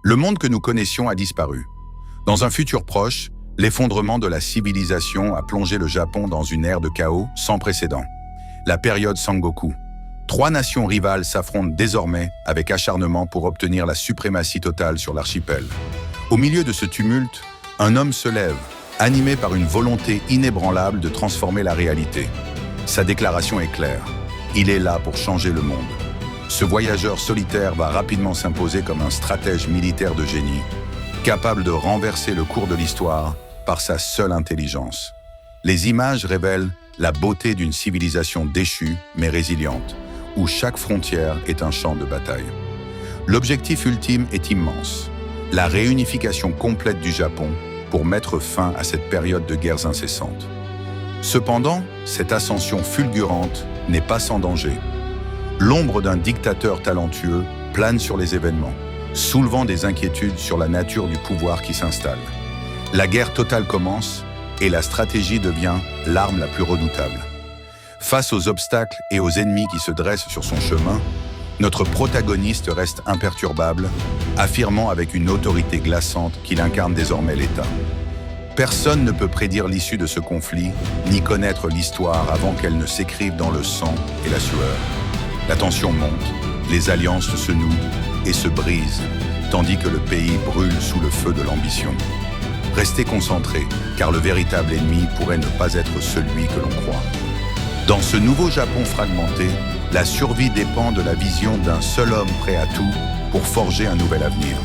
Le monde que nous connaissions a disparu. Dans un futur proche, l'effondrement de la civilisation a plongé le Japon dans une ère de chaos sans précédent. La période Sengoku. 3 nations rivales s'affrontent désormais avec acharnement pour obtenir la suprématie totale sur l'archipel. Au milieu de ce tumulte, un homme se lève, animé par une volonté inébranlable de transformer la réalité. Sa déclaration est claire. Il est là pour changer le monde. Ce voyageur solitaire va rapidement s'imposer comme un stratège militaire de génie, capable de renverser le cours de l'histoire par sa seule intelligence. Les images révèlent la beauté d'une civilisation déchue mais résiliente, où chaque frontière est un champ de bataille. L'objectif ultime est immense, la réunification complète du Japon pour mettre fin à cette période de guerres incessantes. Cependant, cette ascension fulgurante n'est pas sans danger. L'ombre d'un dictateur talentueux plane sur les événements, soulevant des inquiétudes sur la nature du pouvoir qui s'installe. La guerre totale commence et la stratégie devient l'arme la plus redoutable. Face aux obstacles et aux ennemis qui se dressent sur son chemin, notre protagoniste reste imperturbable, affirmant avec une autorité glaçante qu'il incarne désormais l'État. Personne ne peut prédire l'issue de ce conflit, ni connaître l'histoire avant qu'elle ne s'écrive dans le sang et la sueur. La tension monte, les alliances se nouent et se brisent, tandis que le pays brûle sous le feu de l'ambition. Restez concentrés, car le véritable ennemi pourrait ne pas être celui que l'on croit. Dans ce nouveau Japon fragmenté, la survie dépend de la vision d'un seul homme prêt à tout pour forger un nouvel avenir.